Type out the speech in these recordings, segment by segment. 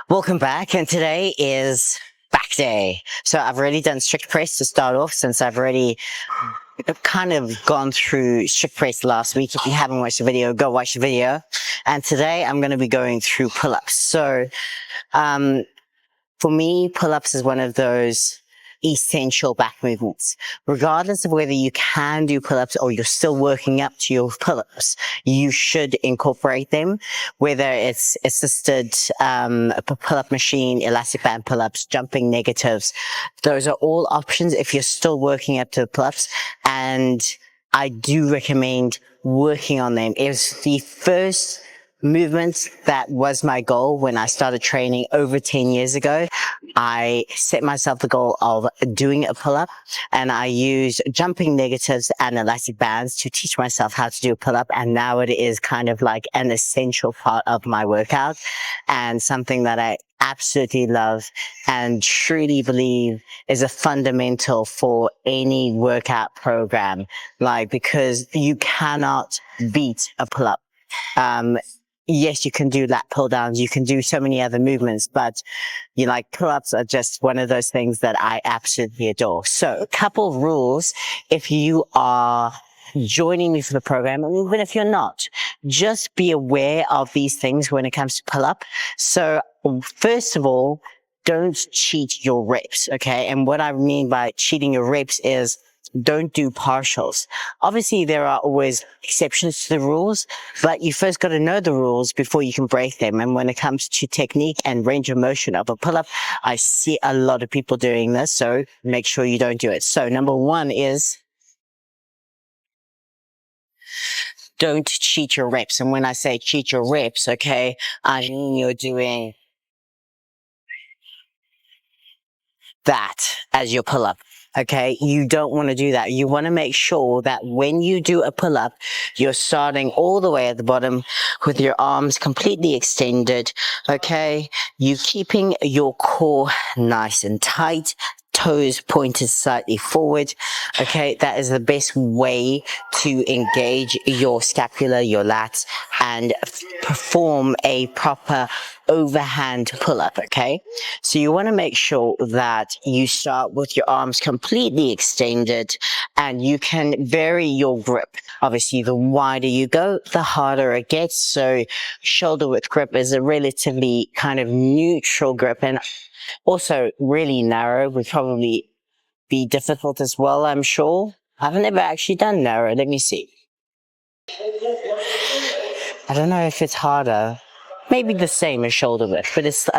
Welcome back, and today is back day. So I've already done strict press to start off, since I've already kind of gone through strict press last week. If you haven't watched the video, go watch the video. And today I'm going to be going through pull-ups. So for me, pull-ups is one of those essential back movements. Regardless of whether you can do pull-ups or you're still working up to your pull-ups, you should incorporate them, whether it's assisted pull-up machine, elastic band pull-ups, jumping negatives. Those are all options if you're still working up to the pull-ups, and I do recommend working on them. It was the first movements that was my goal when I started training over 10 years ago. I set myself the goal of doing a pull-up, and I used jumping negatives and elastic bands to teach myself how to do a pull-up, and now it is kind of like an essential part of my workout and something that I absolutely love and truly believe is a fundamental for any workout program, because you cannot beat a pull-up. Yes, you can do lat pull downs, you can do so many other movements, but pull-ups are just one of those things that I absolutely adore. So a couple of rules if you are joining me for the program, and even if you're not, just be aware of these things when it comes to pull-up. So first of all, don't cheat your reps, okay? And what I mean by cheating your reps is don't do partials. Obviously, there are always exceptions to the rules, but you first got to know the rules before you can break them. And when it comes to technique and range of motion of a pull-up, I see a lot of people doing this, so make sure you don't do it. So number one is don't cheat your reps. And when I say cheat your reps, okay, I mean you're doing that as your pull-up. Okay, you don't want to do that. You want to make sure that when you do a pull-up, you're starting all the way at the bottom with your arms completely extended. Okay, you're keeping your core nice and tight, toes pointed slightly forward. Okay, that is the best way to engage your scapula, your lats, and perform a proper overhand pull-up. Okay, so you want to make sure that you start with your arms completely extended, and you can vary your grip. Obviously, the wider you go, the harder it gets. So shoulder width grip is a relatively kind of neutral grip, and also really narrow would probably be difficult as well, I'm sure. I've never actually done narrow. Let me see. I don't know if it's harder. Maybe the same as shoulder width, but it's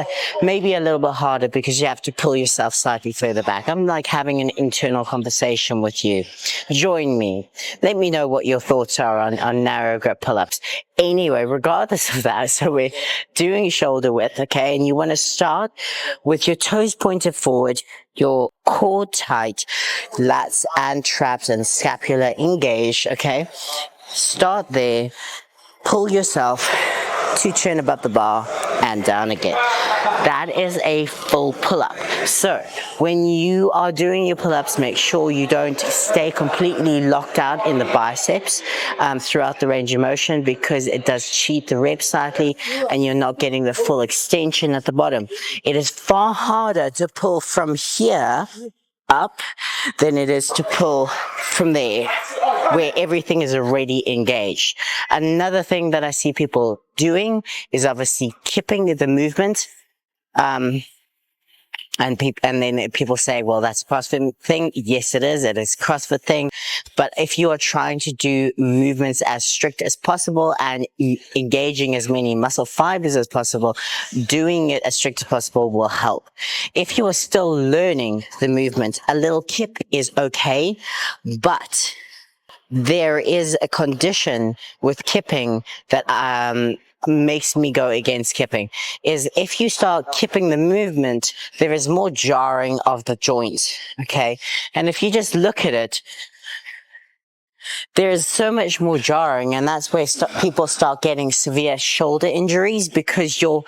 maybe a little bit harder because you have to pull yourself slightly further back. I'm like having an internal conversation with you. Join me. Let me know what your thoughts are on narrow grip pull-ups. Anyway, regardless of that, so we're doing shoulder width, okay? And you want to start with your toes pointed forward, your core tight, lats and traps and scapula engaged, okay? Start there. Pull yourself to turn above the bar and down again. That is a full pull-up. So when you are doing your pull-ups, make sure you don't stay completely locked out in the biceps throughout the range of motion, because it does cheat the rep slightly and you're not getting the full extension at the bottom. It is far harder to pull from here up than it is to pull from there, where everything is already engaged. Another thing that I see people doing is obviously kipping the movement. And then people say, well, that's a CrossFit thing. Yes, it is. It is a CrossFit thing. But if you are trying to do movements as strict as possible and engaging as many muscle fibers as possible, doing it as strict as possible will help. If you are still learning the movement, a little kip is okay, but there is a condition with kipping that makes me go against kipping, is if you start kipping the movement, there is more jarring of the joints, okay? And if you just look at it, there is so much more jarring, and that's where people start getting severe shoulder injuries, because you're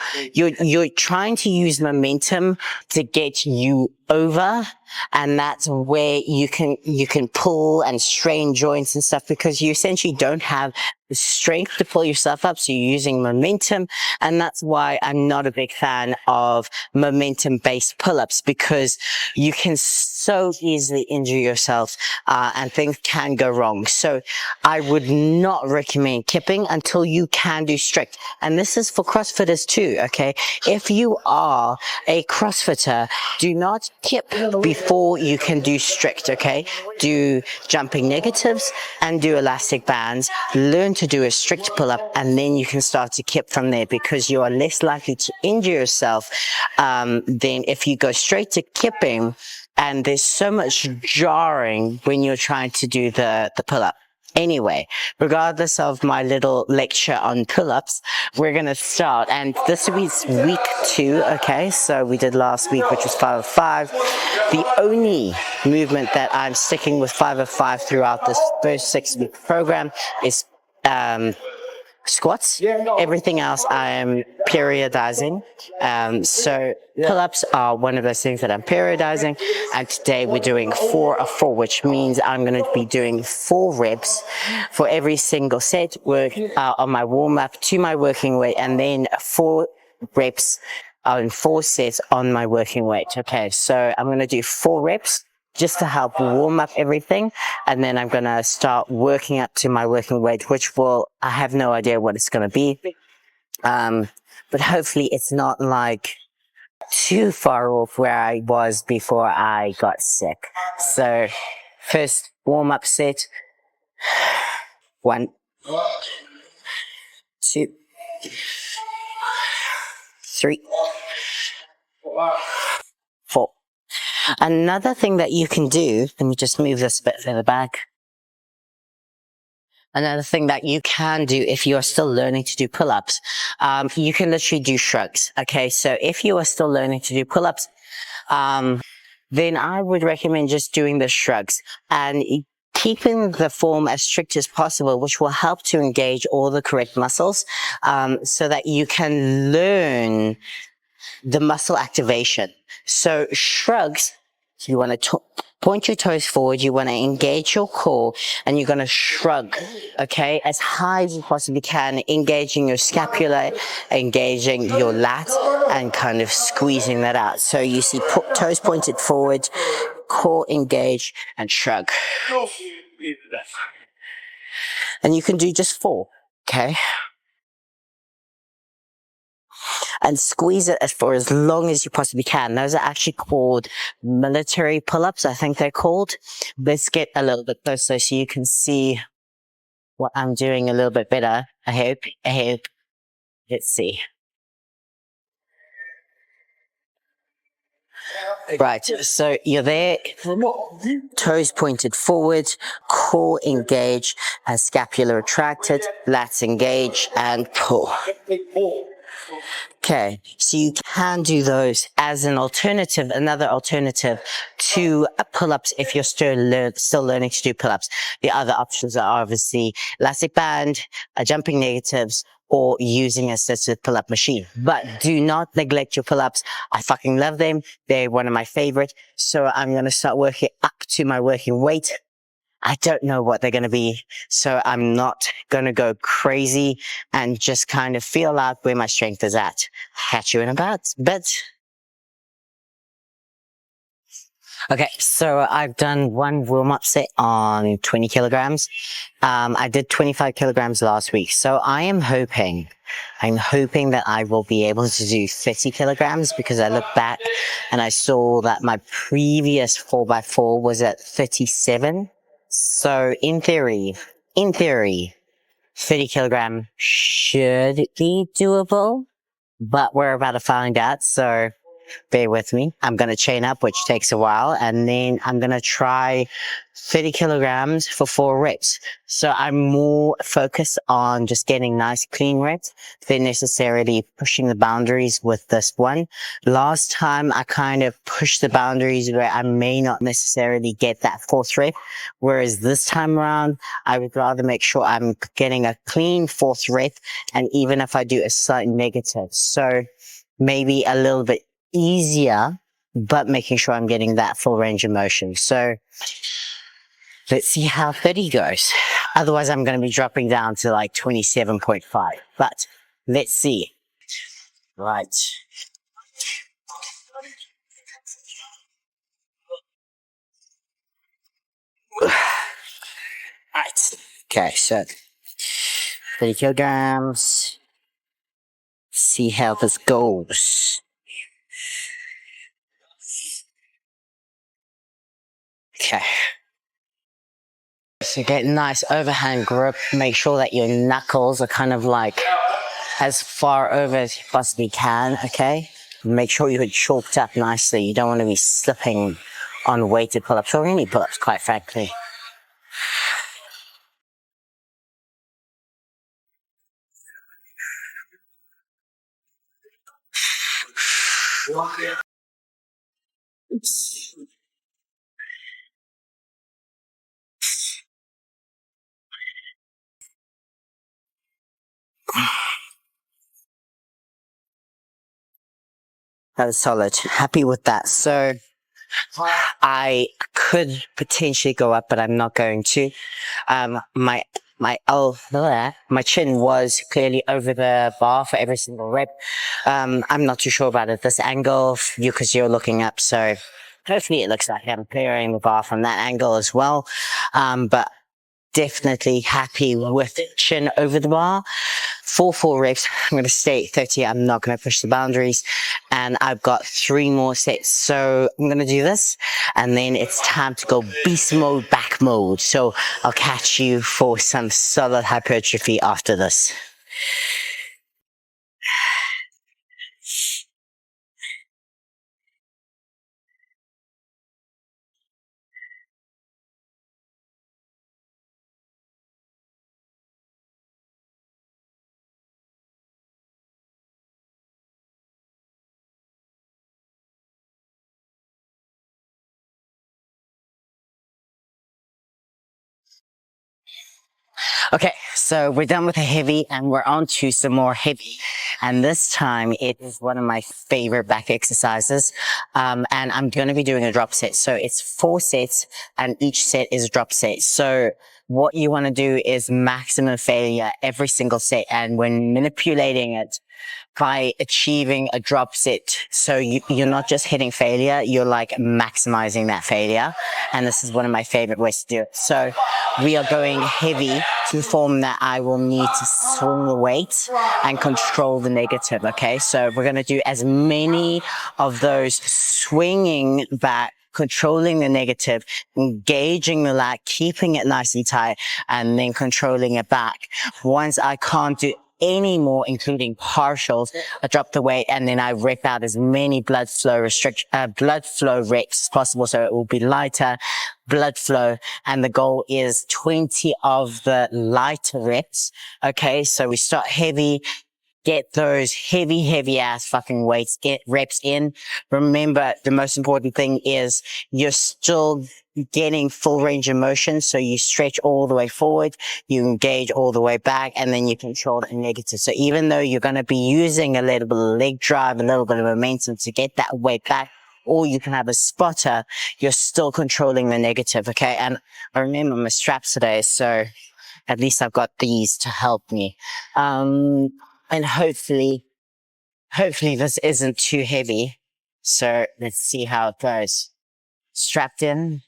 trying to use momentum to get you over, and that's where you can pull and strain joints and stuff, because you essentially don't have the strength to pull yourself up, so you're using momentum. And that's why I'm not a big fan of momentum based pull-ups, because you can so easily injure yourself, and things can go wrong. So I would not recommend kipping until you can do strict. And this is for CrossFitters too, okay? If you are a CrossFitter, do not kip before you can do strict, okay? Do jumping negatives and do elastic bands. Learn to do a strict pull-up, and then you can start to kip from there, because you are less likely to injure yourself than if you go straight to kipping, and there's so much jarring when you're trying to do the pull-up. Anyway, regardless of my little lecture on pull-ups, we're going to start. And this is week 2, okay? So we did last week, which was 5 of 5. The only movement that I'm sticking with 5 of 5 throughout this first 6-week program is squats. Everything else I am periodizing. So pull-ups are one of those things that I'm periodizing. And today we're doing 4 of 4, which means I'm going to be doing 4 reps for every single set, work on my warm-up to my working weight, and then 4 reps on 4 sets on my working weight. Okay, so I'm going to do 4 reps just to help warm up everything, and then I'm going to start working up to my working weight, which I have no idea what it's going to be, but hopefully it's not like too far off where I was before I got sick. So first warm up set, 1, 2, 3, 4. Another thing that you can do, let me just move this a bit further back. Another thing that you can do if you're still learning to do pull-ups, you can literally do shrugs. Okay, so if you are still learning to do pull-ups, then I would recommend just doing the shrugs and keeping the form as strict as possible, which will help to engage all the correct muscles, so that you can learn the muscle activation. So shrugs, you want to point your toes forward, you want to engage your core, and you're going to shrug, okay, as high as you possibly can, engaging your scapula, engaging your lat, and kind of squeezing that out. So you see toes pointed forward, core engaged, and shrug. And you can do just 4, okay? And squeeze it for as long as you possibly can. Those are actually called military pull-ups, I think they're called. Let's get a little bit closer so you can see what I'm doing a little bit better. I hope. Let's see. Right, so you're there, toes pointed forward, core engaged, and scapula retracted, lats engaged, and pull. Okay, so you can do those as an alternative, another alternative to pull-ups if you're still learning to do pull-ups. The other options are obviously elastic band, jumping negatives, or using a assisted pull-up machine. But do not neglect your pull-ups. I fucking love them. They're one of my favorite. So I'm going to start working up to my working weight. I don't know what they're going to be, so I'm not going to go crazy and just kind of feel out where my strength is at. Catch you in a bit. Okay, so I've done 1 warm-up set on 20 kilograms. I did 25 kilograms last week, so I'm hoping that I will be able to do 30 kilograms, because I looked back and I saw that my previous 4x4 was at 37. So in theory, 30 kilogram should be doable, but we're about to find out. So bear with me. I'm going to chain up, which takes a while, and then I'm going to try 30 kilograms for 4 reps. So I'm more focused on just getting nice clean reps than necessarily pushing the boundaries with this one. Last time I kind of pushed the boundaries where I may not necessarily get that 4th rep, whereas this time around I would rather make sure I'm getting a clean 4th rep, and even if I do a slight negative, so maybe a little bit easier but making sure I'm getting that full range of motion. So let's see how 30 goes. Otherwise, I'm going to be dropping down to like 27.5, but let's see. Right. Right. Okay, so 30 kilograms. See how this goes. Okay. So get nice overhand grip. Make sure that your knuckles are kind of like as far over as you possibly can, okay? Make sure you're chalked up nicely. You don't want to be slipping on weighted pull-ups or any pull-ups, quite frankly. That was solid. Happy with that. So I could potentially go up, but I'm not going to. My chin was clearly over the bar for every single rep. I'm not too sure about it. This angle, because you're looking up, so hopefully it looks like I'm clearing the bar from that angle as well. But definitely happy with chin over the bar. 4 reps. I'm going to stay at 30. I'm not going to push the boundaries. And I've got 3 more sets. So I'm going to do this. And then it's time to go beast mode, back mode. So I'll catch you for some solid hypertrophy after this. Okay, so we're done with the heavy and we're on to some more heavy. And this time it is one of my favorite back exercises. And I'm going to be doing a drop set. So it's 4 sets and each set is a drop set. So what you want to do is maximum failure every single set. And when manipulating it, by achieving a drop set. So you're not just hitting failure, you're like maximizing that failure. And this is one of my favorite ways to do it. So we are going heavy to the form that I will need to swing the weight and control the negative. Okay. So we're going to do as many of those swinging back, controlling the negative, engaging the lat, keeping it nice and tight, and then controlling it back. Once I can't do any more, including partials, I drop the weight and then I rep out as many blood flow reps as possible. So it will be lighter blood flow. And the goal is 20 of the lighter reps. Okay. So we start heavy, get those heavy ass fucking weights, get reps in. Remember, the most important thing is you're still getting full range of motion. So you stretch all the way forward, you engage all the way back, and then you control the negative. So even though you're going to be using a little bit of leg drive, a little bit of momentum to get that weight back, or you can have a spotter, you're still controlling the negative. Okay. And I remember my straps today. So at least I've got these to help me. And hopefully this isn't too heavy. So let's see how it goes. Strapped in.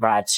Right.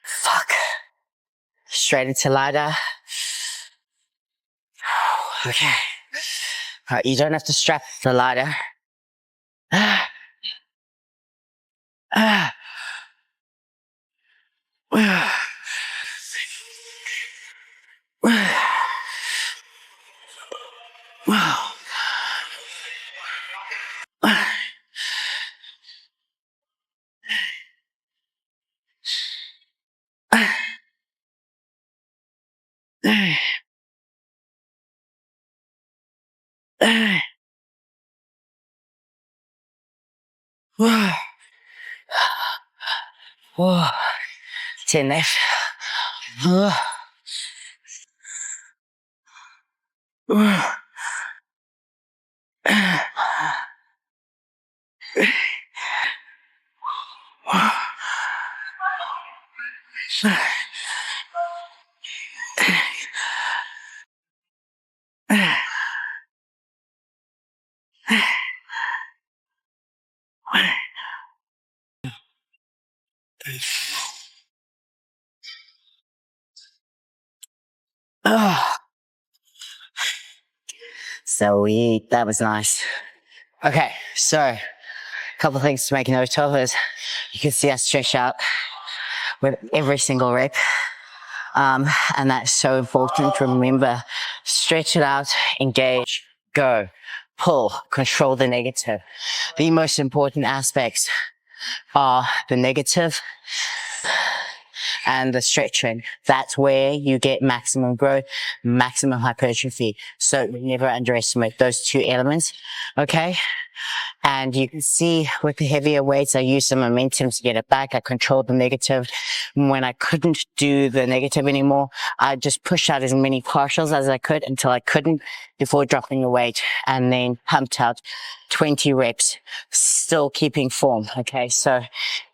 Fuck straight into ladder. Okay. All right, you don't have to strap the ladder. Whoa. 10 left. So that was nice. Okay, so a couple of things to make note of is you can see I stretch out with every single rep. And that's so important to remember. Stretch it out, engage, go, pull, control the negative. The most important aspects are the negative and the stretching. That's where you get maximum growth, maximum hypertrophy. So never underestimate those two elements. Okay. And you can see with the heavier weights, I use the momentum to get it back. I controlled the negative. When I couldn't do the negative anymore, I just pushed out as many partials as I could until I couldn't before dropping the weight, and then pumped out 20 reps, still keeping form. Okay. So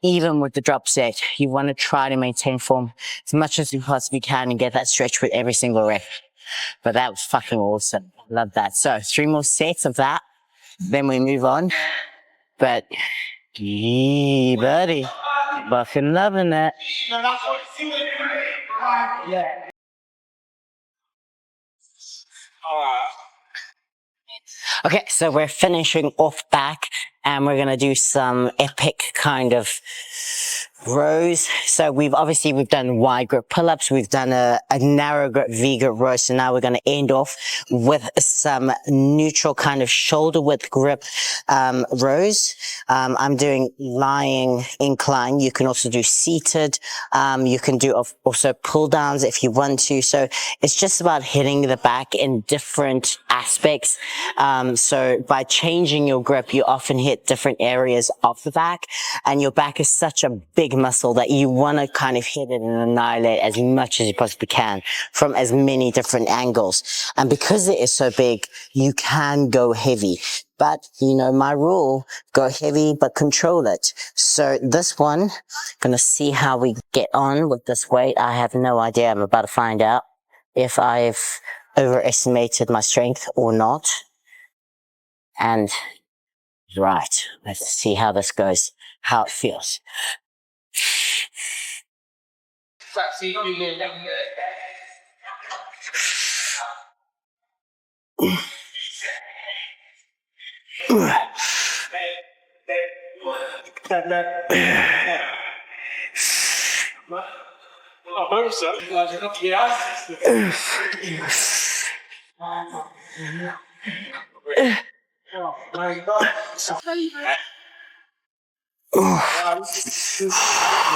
even with the drop set, you want to try to maintain form as much as you possibly can and get that stretch with every single rep. But that was fucking awesome. Love that. So 3 more sets of that. Then we move on. But, yeah, buddy, fucking loving that. Okay, so we're finishing off back and we're going to do some epic kind of rows. So we've done wide grip pull-ups. We've done a narrow grip V-grip row. So now we're going to end off with some neutral kind of shoulder width grip, rows. I'm doing lying incline. You can also do seated. You can do also pull downs if you want to. So it's just about hitting the back in different aspects. So by changing your grip, you often hit different areas of the back, and your back is such a big muscle that you want to kind of hit it and annihilate as much as you possibly can from as many different angles. And because it is so big, you can go heavy. But, you know, my rule, go heavy, but control it. So this one, gonna see how we get on with this weight. I have no idea. I'm about to find out if I've overestimated my strength or not. And right, let's see how this goes, how it feels.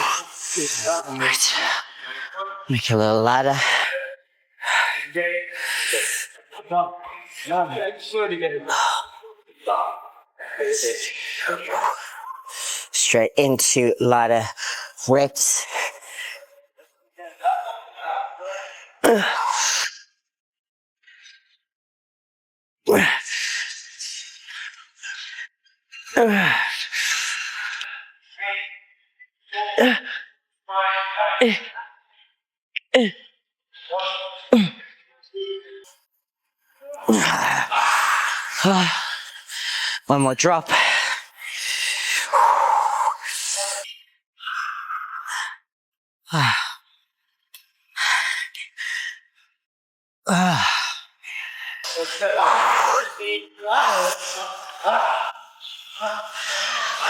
Right. Make a little ladder. Straight into ladder reps. One more drop.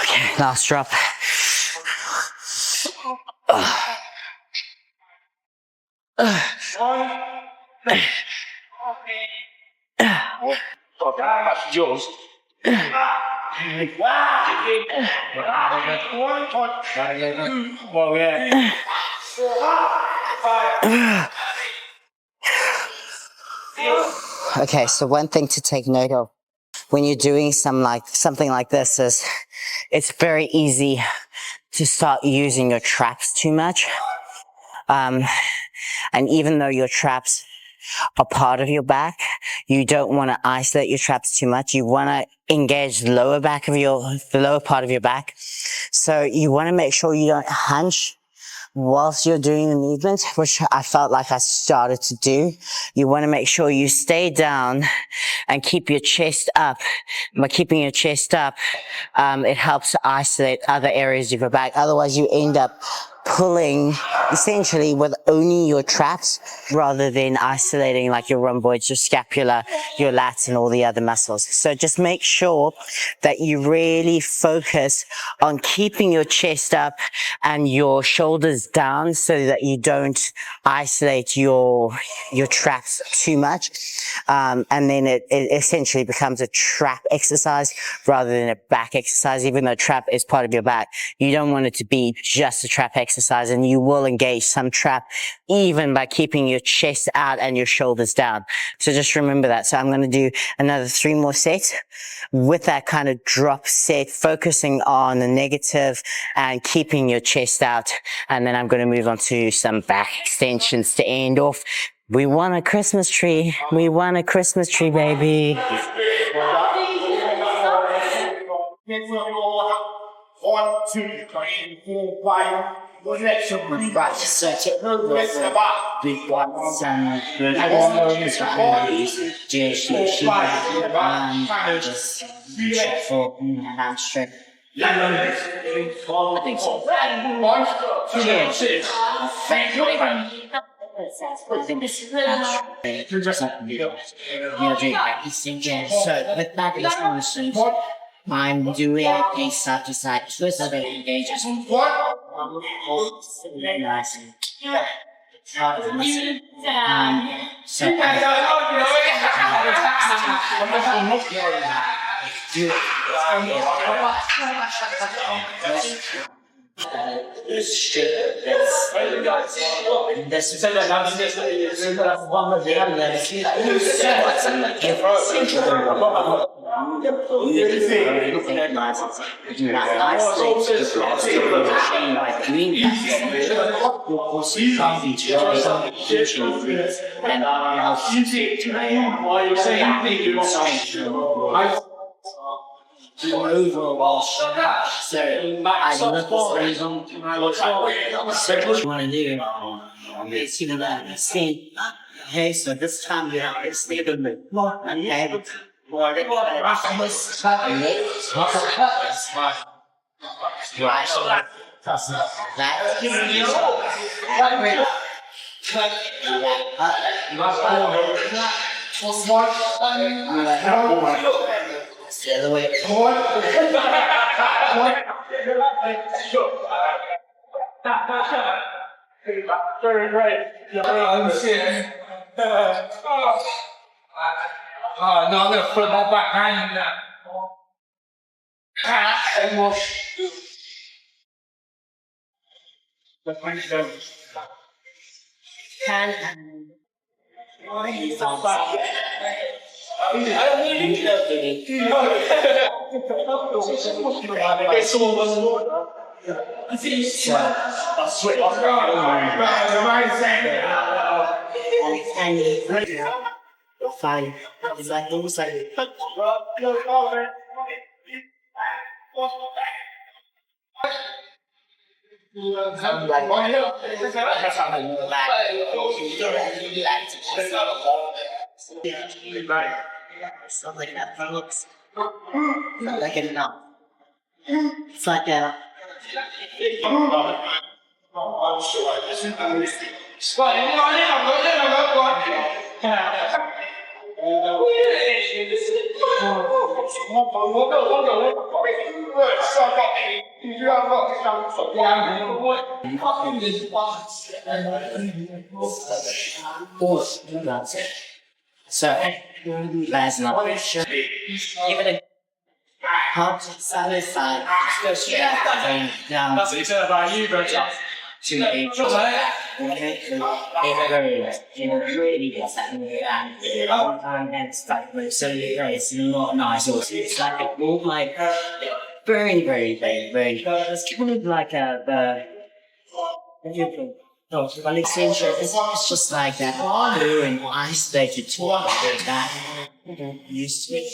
Okay, last drop. Okay, so one thing to take note of when you're doing something like this is it's very easy to start using your traps too much. And even though your traps are part of your back, you don't want to isolate your traps too much. You want to engage the lower part of your back. So you want to make sure you don't hunch whilst you're doing the movement, which I felt like I started to do. You want to make sure you stay down and keep your chest up. By keeping your chest up, it helps to isolate other areas of your back. Otherwise, you end up pulling essentially with only your traps rather than isolating like your rhomboids, your scapula, your lats, and all the other muscles. So just make sure that you really focus on keeping your chest up and your shoulders down so that you don't isolate your traps too much. And then it essentially becomes a trap exercise rather than a back exercise. Even though trap is part of your back, you don't want it to be just a trap exercise, and you will engage some trap even by keeping your chest out and your shoulders down. So just remember that. So I'm going to do another 3 more sets with that kind of drop set, focusing on the negative and keeping your chest out. And then I'm going to move on to some back extensions to end off. We want a Christmas tree. We want a Christmas tree, baby. 1, 2, 3, 4, 5. Right, set it over. Big ones and hamstring. So with that is I'm doing a side to side twist that engages. Nice. Overall, so I love this what you want to do is stand. Okay, so this time you have to stay a bit more. Okay. The other way. Oh, no, I'm going to put my back hand in that. And we'll fine. It's like almost like something like that looks not like a no. It's like a So, last night, even a hard satisfied, down to so it's not nice. It's like a move like very, very, very, very. It's kind of like a well, it's just like that. And isolated to that used to be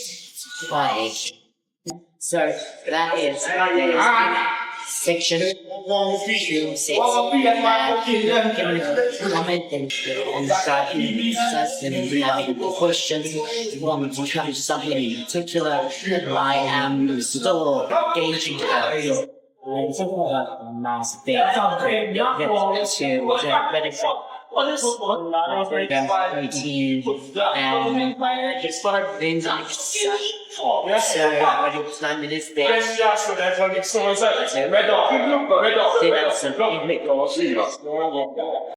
like. So that is section 6. Comment and start having questions. If you want to come to something in particular, I am still gauging nice thing. Routine and just for things like so I do 9 minutes there.